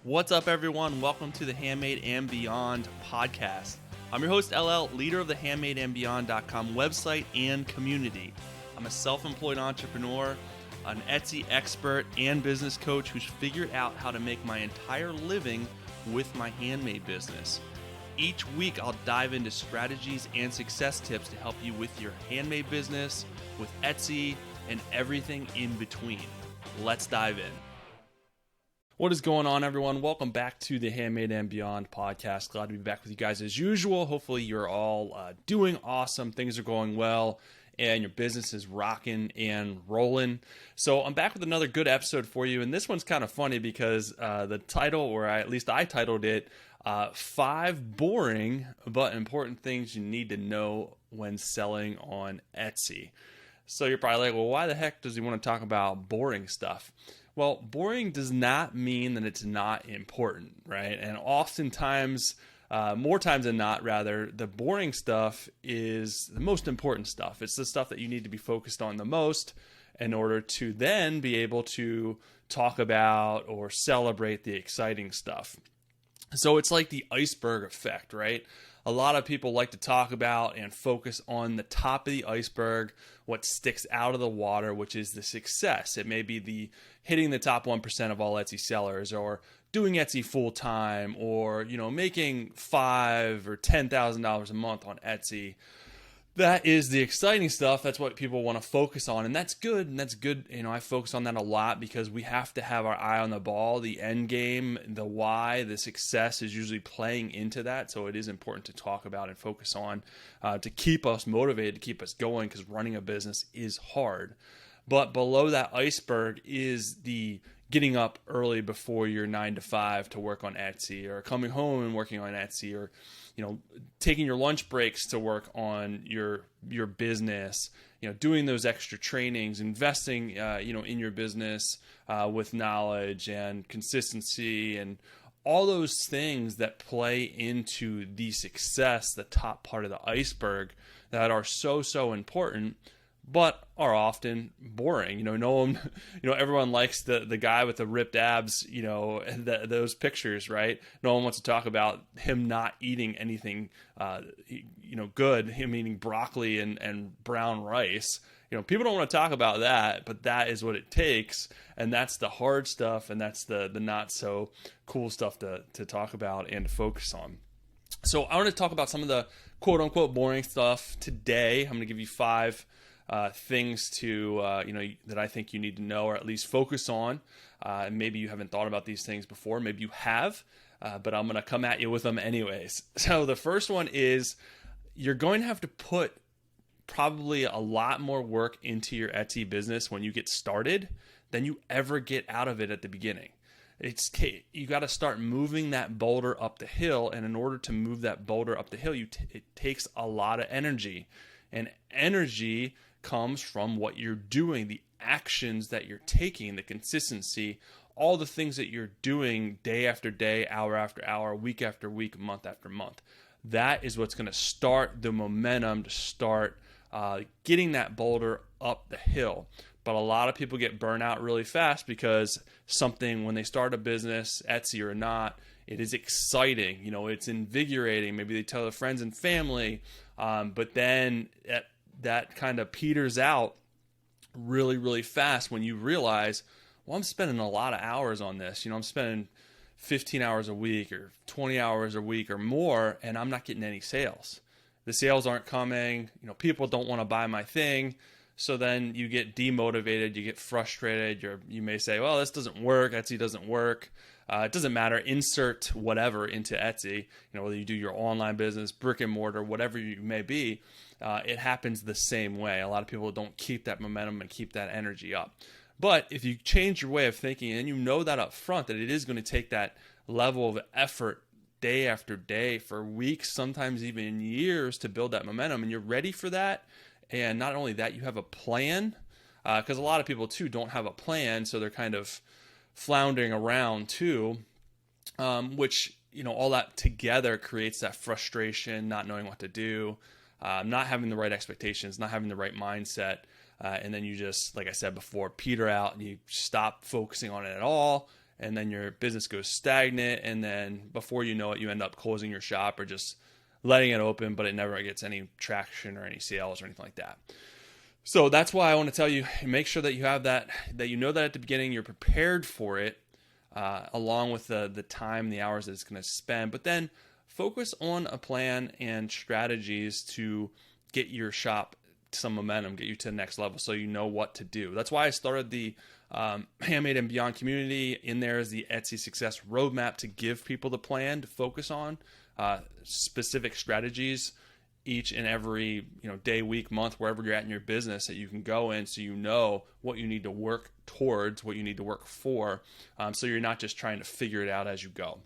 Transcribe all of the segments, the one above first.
What's up, everyone? Welcome to the Handmade and Beyond podcast. I'm your host, LL, leader of the handmadeandbeyond.com website and community. I'm a self-employed entrepreneur, an Etsy expert, and business coach who's figured out how to make my entire living with my handmade business. Each week, I'll dive into strategies and success tips to help you with your handmade business, with Etsy, and everything in between. Let's dive in. What is going on, everyone? Welcome back to the Handmade and Beyond podcast. Glad to be back with you guys as usual. Hopefully you're all doing awesome. Things are going well and your business is rocking and rolling. So I'm back with another good episode for you. And this one's kind of funny because the title, or at least I titled it, 5 Boring But Important Things You Need to Know When Selling on Etsy. So you're probably like, well, why the heck does he want to talk about boring stuff? Well, boring does not mean that it's not important, right? And oftentimes, more times than not, rather, the boring stuff is the most important stuff. It's the stuff that you need to be focused on the most in order to then be able to talk about or celebrate the exciting stuff. So it's like the iceberg effect, right? A lot of people like to talk about and focus on the top of the iceberg, what sticks out of the water, which is the success. It may be the hitting the top 1% of all Etsy sellers, or doing Etsy full time, or making $5,000 or $10,000 a month on Etsy. That is the exciting stuff. That's what people want to focus on, and that's good. And that's good. I focus on that a lot because we have to have our eye on the ball. The end game, the why, the success is usually playing into that. So it is important to talk about and focus on to keep us motivated, to keep us going, because running a business is hard. But below that iceberg is the getting up early before your 9 to 5 to work on Etsy, or coming home and working on Etsy, or taking your lunch breaks to work on your business, doing those extra trainings, investing, in your business with knowledge and consistency and all those things that play into the success, the top part of the iceberg, that are so important, but are often boring. No one, everyone likes the guy with the ripped abs, those pictures, right? No one wants to talk about him not eating anything, good, him eating broccoli and brown rice. People don't want to talk about that, but that is what it takes. And that's the hard stuff. And that's the not so cool stuff to talk about and to focus on. So I want to talk about some of the quote unquote boring stuff today. I'm going to give you 5 things to that I think you need to know, or at least focus on. Maybe you haven't thought about these things before. Maybe you have, but I'm going to come at you with them anyways. So the first one is, you're going to have to put probably a lot more work into your Etsy business when you get started than you ever get out of it at the beginning. You got to start moving that boulder up the hill, and in order to move that boulder up the hill, it takes a lot of energy, and energy comes from what you're doing, the actions that you're taking, the consistency, all the things that you're doing day after day, hour after hour, week after week, month after month. That is what's going to start the momentum to start getting that boulder up the hill. But a lot of people get burnt out really fast because when they start a business, Etsy or not, it is exciting. It's invigorating. Maybe they tell their friends and family, but then that kind of peters out really, really fast when you realize, well, I'm spending a lot of hours on this. I'm spending 15 hours a week or 20 hours a week or more, and I'm not getting any sales. The sales aren't coming. People don't want to buy my thing. So then you get demotivated, you get frustrated. You may say, well, this doesn't work. Etsy doesn't work. It doesn't matter. Insert whatever into Etsy, whether you do your online business, brick and mortar, whatever you may be, it happens the same way. A lot of people don't keep that momentum and keep that energy up. But if you change your way of thinking, and you know that up front, that it is going to take that level of effort day after day for weeks, sometimes even years, to build that momentum, and you're ready for that. And not only that, you have a plan, because a lot of people too don't have a plan, so they're kind of floundering around too, which all that together creates that frustration, not knowing what to do, not having the right expectations, not having the right mindset, and then you just, like I said before, peter out and you stop focusing on it at all, and then your business goes stagnant, and then before you know it, you end up closing your shop or just letting it open, but it never gets any traction or any sales or anything like that. So that's why I want to tell you, make sure that you have that you know that at the beginning, you're prepared for it, along with the time, the hours that it's going to spend. But then focus on a plan and strategies to get your shop some momentum, get you to the next level, so you know what to do. That's why I started the Handmade and Beyond community. In there is the Etsy Success Roadmap to give people the plan to focus on specific strategies each and every day, week, month, wherever you're at in your business, that you can go in, so you know what you need to work towards, what you need to work for, so you're not just trying to figure it out as you go.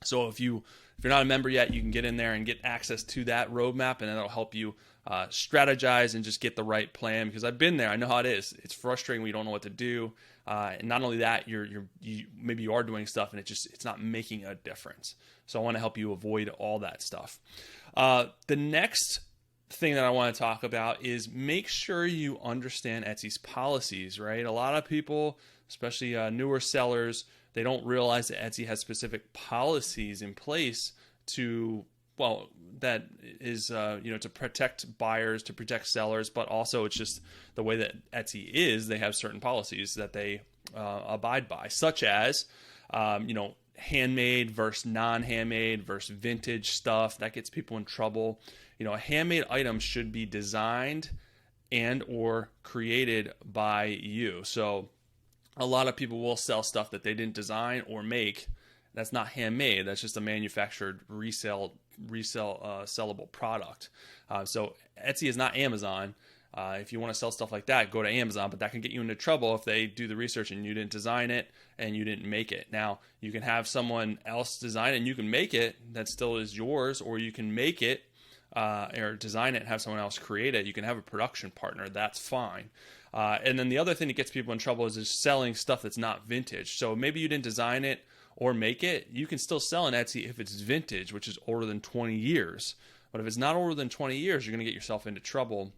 So if you're not a member yet, you can get in there and get access to that roadmap, and that'll help you strategize and just get the right plan, because I've been there. I know how it is. It's frustrating when you don't know what to do. And not only that, maybe you are doing stuff and it's not making a difference. So I want to help you avoid all that stuff. The next thing that I want to talk about is make sure you understand Etsy's policies, right? A lot of people, especially newer sellers, they don't realize that Etsy has specific policies in place that is, to protect buyers, to protect sellers, but also it's just the way that Etsy is. They have certain policies that they abide by, such as, handmade versus non-handmade versus vintage stuff. That gets people in trouble. A handmade item should be designed and or created by you. So a lot of people will sell stuff that they didn't design or make. That's not handmade. That's just a manufactured sellable product. So Etsy is not Amazon. If you want to sell stuff like that, go to Amazon, but that can get you into trouble if they do the research and you didn't design it and you didn't make it. Now, you can have someone else design it and you can make it. That still is yours, or you can make it or design it and have someone else create it. You can have a production partner. That's fine. And then the other thing that gets people in trouble is just selling stuff that's not vintage. So maybe you didn't design it or make it. You can still sell on Etsy if it's vintage, which is older than 20 years. But if it's not older than 20 years, you're going to get yourself into trouble.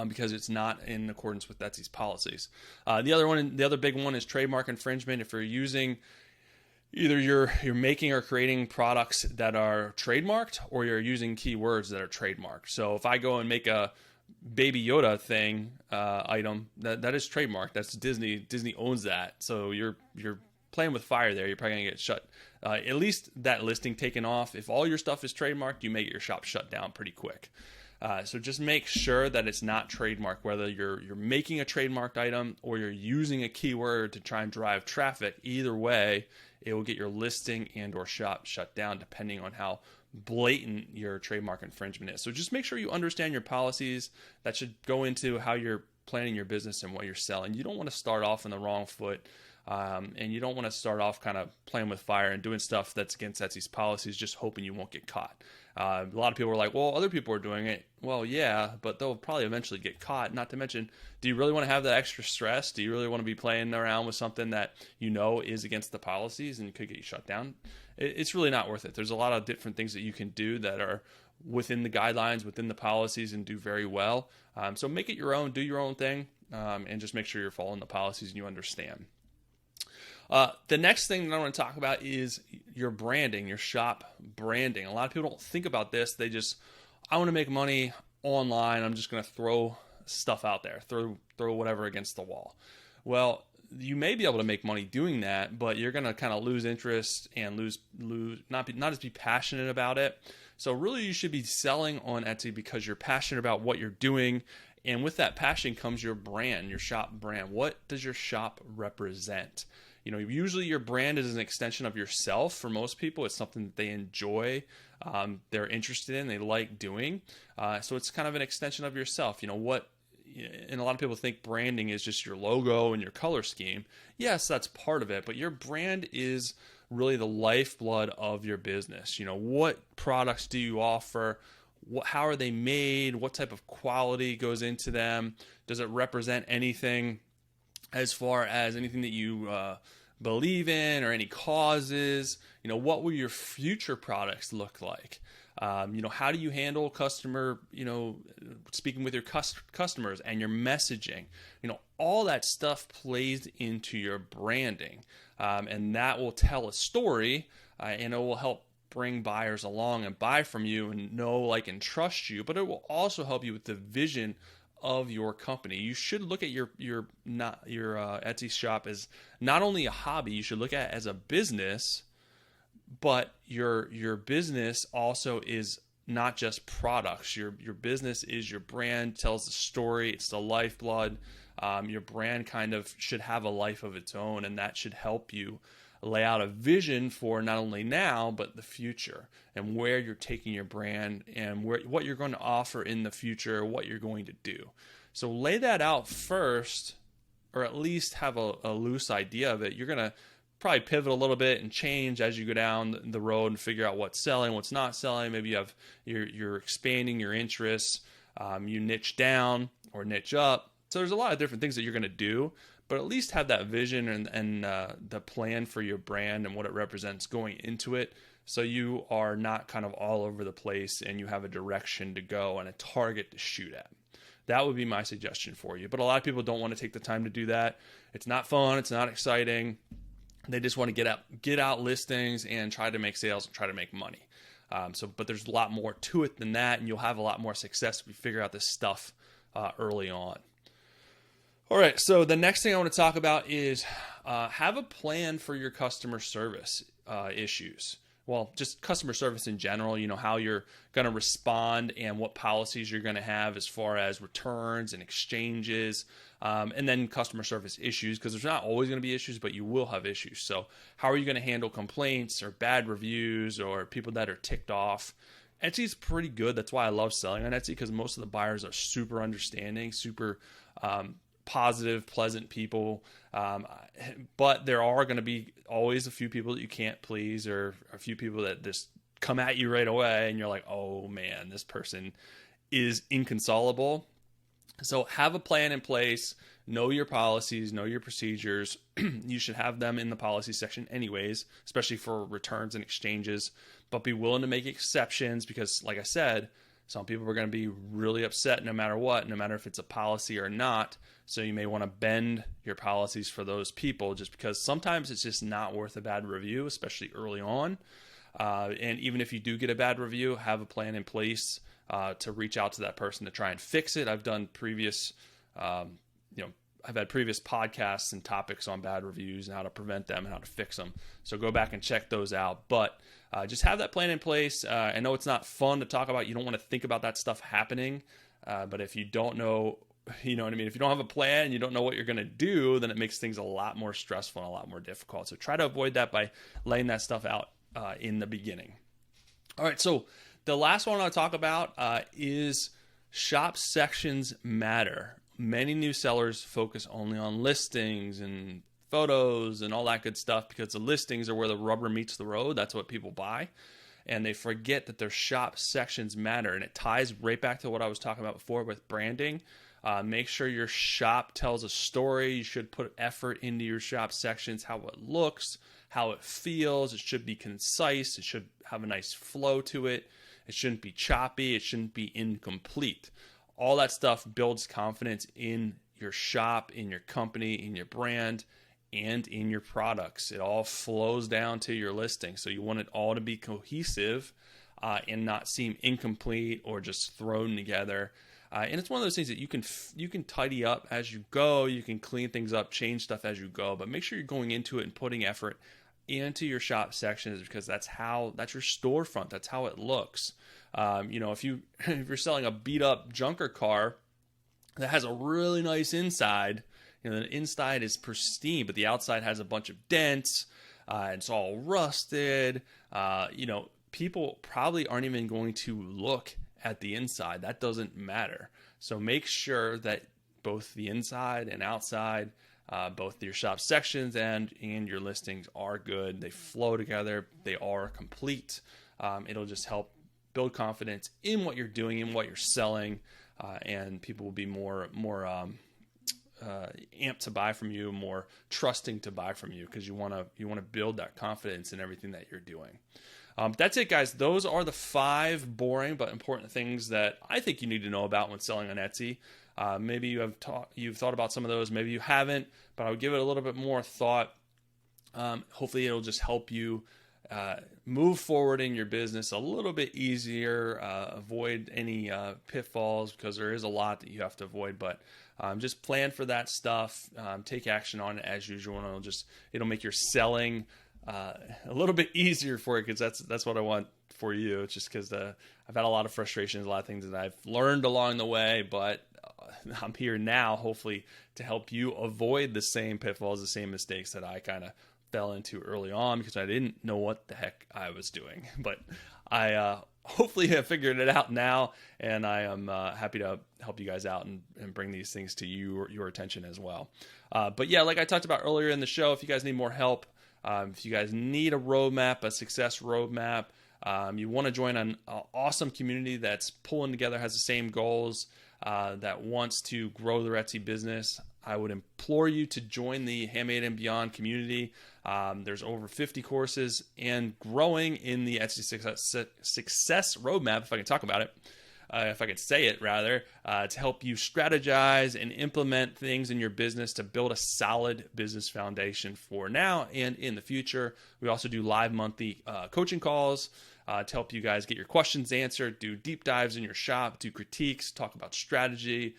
Because it's not in accordance with Etsy's policies. The other big one is trademark infringement. If you're using either you're making or creating products that are trademarked, or you're using keywords that are trademarked. So if I go and make a Baby Yoda thing item, that is trademarked. That's Disney. Disney owns that. So you're playing with fire there. You're probably gonna get shut. At least that listing taken off. If all your stuff is trademarked, you may get your shop shut down pretty quick. So just make sure that it's not trademarked, whether you're making a trademarked item or you're using a keyword to try and drive traffic. Either way, it will get your listing and or shop shut down, depending on how blatant your trademark infringement is. So just make sure you understand your policies. That should go into how you're planning your business and what you're selling. You don't want to start off on the wrong foot. And you don't want to start off kind of playing with fire and doing stuff that's against Etsy's policies, just hoping you won't get caught. A lot of people are like, well, other people are doing it. Well, yeah, but they'll probably eventually get caught. Not to mention, do you really want to have that extra stress? Do you really want to be playing around with something that you know is against the policies and could get you shut down? It's really not worth it. There's a lot of different things that you can do that are within the guidelines, within the policies, and do very well. So make it your own, do your own thing, and just make sure you're following the policies and you understand. The next thing that I want to talk about is your branding, your shop branding. A lot of people don't think about this. I want to make money online. I'm just going to throw stuff out there, throw whatever against the wall. Well, you may be able to make money doing that, but you're going to kind of lose interest and not just be passionate about it. So really, you should be selling on Etsy because you're passionate about what you're doing. And with that passion comes your brand, your shop brand. What does your shop represent? Usually your brand is an extension of yourself. For most people, it's something that they enjoy, they're interested in, they like doing. So it's kind of an extension of yourself. And a lot of people think branding is just your logo and your color scheme. Yes, that's part of it, but your brand is really the lifeblood of your business. What products do you offer? How are they made? What type of quality goes into them? Does it represent anything as far as anything that you believe in, or any causes? What will your future products look like? How do you handle customer, speaking with your customers and your messaging? All that stuff plays into your branding. and that will tell a story, and it will help bring buyers along and buy from you and know, like, and trust you. But it will also help you with the vision of your company. You should look at your Etsy shop as not only a hobby. You should look at it as a business, but your business also is not just products. Your business is your brand, tells the story. It's the lifeblood. Your brand kind of should have a life of its own, and that should help you lay out a vision for not only now but the future, and where you're taking your brand, and what you're going to offer in the future, what you're going to do. So lay that out first, or at least have a loose idea of it. You're going to probably pivot a little bit and change as you go down the road and figure out what's selling, what's not selling. Maybe you're expanding your interests. You niche down or niche up. So there's a lot of different things that you're going to do, but at least have that vision and the plan for your brand and what it represents going into it, so you are not kind of all over the place and you have a direction to go and a target to shoot at. That would be my suggestion for you. But a lot of people don't want to take the time to do that. It's not fun. It's not exciting. They just want to get out listings and try to make sales and try to make money. But there's a lot more to it than that, and you'll have a lot more success if you figure out this stuff early on. All right, so the next thing I want to talk about is have a plan for your customer service issues. Well, just customer service in general, how you're going to respond and what policies you're going to have as far as returns and exchanges, and then customer service issues, because there's not always going to be issues, but you will have issues. So how are you going to handle complaints or bad reviews or people that are ticked off? Etsy's pretty good. That's why I love selling on Etsy, because most of the buyers are super understanding, super positive, pleasant people. But there are going to be always a few people that you can't please, or a few people that just come at you right away and you're like, oh man, this person is inconsolable. So have a plan in place, know your policies, know your procedures. You should have them in the policy section anyways, especially for returns and exchanges, but be willing to make exceptions, because like I said, some people are going to be really upset no matter what, no matter if it's a policy or not. So you may want to bend your policies for those people, just because sometimes it's just not worth a bad review, especially early on. And even if you do get a bad review, have a plan in place to reach out to that person to try and fix it. I've done previous, I've had previous podcasts and topics on bad reviews and how to prevent them and how to fix them. So go back and check those out. But just have that plan in place. I know it's not fun to talk about. You don't want to think about that stuff happening. But if you don't know, you know what I mean? If you don't have a plan and you don't know what you're going to do, then it makes things a lot more stressful and a lot more difficult. So try to avoid that by laying that stuff out in the beginning. All right. So the last one I'll talk about is shop sections matter. Many new sellers focus only on listings and photos and all that good stuff, because the listings are where the rubber meets the road. That's what people buy. And they forget that their shop sections matter. And it ties right back to what I was talking about before with branding. Make sure your shop tells a story. You should put effort into your shop sections, how it looks, how it feels. It should be concise. It should have a nice flow to it. It shouldn't be choppy. It shouldn't be incomplete. All that stuff builds confidence in your shop, in your company, in your brand, and in your products. It all flows down to your listing. So you want it all to be cohesive and not seem incomplete or just thrown together. And it's one of those things that you can tidy up as you go. You can clean things up, change stuff as you go, but make sure you're going into it and putting effort into your shop sections, because that's your storefront. That's how it looks. If you're selling a beat up junker car that has a really nice inside, the inside is pristine, but the outside has a bunch of dents. It's all rusted. People probably aren't even going to look at the inside. That doesn't matter. So make sure that both the inside and outside, both your shop sections and your listings are good. They flow together. They are complete. It'll just help build confidence in what you're doing, in what you're selling, and people will be more amped to buy from you, more trusting to buy from you, because you want to build that confidence in everything that you're doing. That's it, guys. Those are the 5 boring but important things that I think you need to know about when selling on Etsy. Maybe you've thought about some of those, maybe you haven't, but I would give it a little bit more thought. Hopefully it'll just help you move forward in your business a little bit easier, avoid any pitfalls, because there is a lot that you have to avoid, but just plan for that stuff, take action on it as usual, and it'll make your selling a little bit easier for you, because that's what I want for you. It's just because I've had a lot of frustrations, a lot of things that I've learned along the way, but I'm here now, hopefully, to help you avoid the same pitfalls, the same mistakes that I kind of fell into early on, because I didn't know what the heck I was doing. But I hopefully have figured it out now, and I am happy to help you guys out and bring these things to your attention as well. But yeah, like I talked about earlier in the show, if you guys need more help, if you guys need a roadmap, a success roadmap, you want to join an awesome community that's pulling together, has the same goals, that wants to grow their Etsy business, I would implore you to join the Handmade and Beyond community. There's over 50 courses and growing in the Etsy success roadmap, if I can talk about it, if I could say it rather, to help you strategize and implement things in your business to build a solid business foundation for now and in the future. We also do live monthly coaching calls to help you guys get your questions answered, do deep dives in your shop, do critiques, talk about strategy,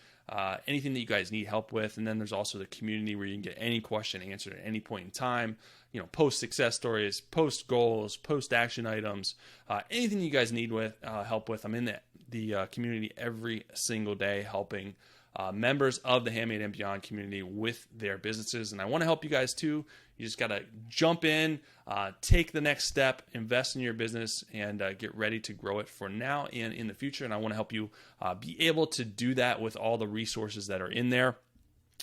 anything that you guys need help with. And then there's also the community where you can get any question answered at any point in time. You know, post success stories, post goals, post action items, anything you guys need help with. I'm in the community every single day helping members of the Handmade and Beyond community with their businesses. And I want to help you guys too. You just got to jump in, take the next step, invest in your business, and get ready to grow it for now and in the future. And I want to help you be able to do that with all the resources that are in there.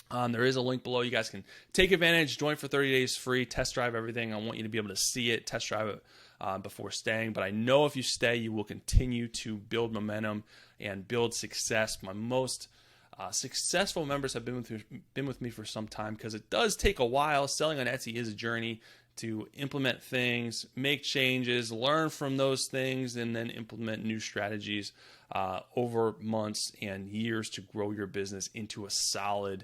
There is a link below. You guys can take advantage, join for 30 days free, test drive everything. I want you to be able to see it, test drive it before staying. But I know if you stay, you will continue to build momentum and build success. My most successful members have been with me for some time, because it does take a while. Selling on Etsy is a journey to implement things, make changes, learn from those things, and then implement new strategies over months and years to grow your business into a solid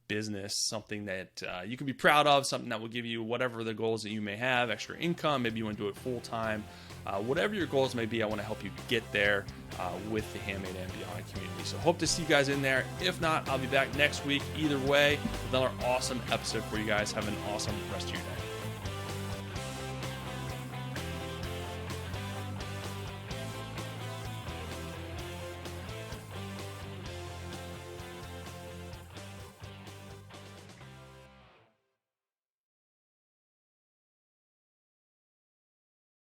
business, something that you can be proud of, something that will give you whatever the goals that you may have, extra income, maybe you want to do it full time. Whatever your goals may be, I want to help you get there with the Handmade and Beyond community. So hope to see you guys in there. If not, I'll be back next week either way with another awesome episode for you guys. Have an awesome rest of your day.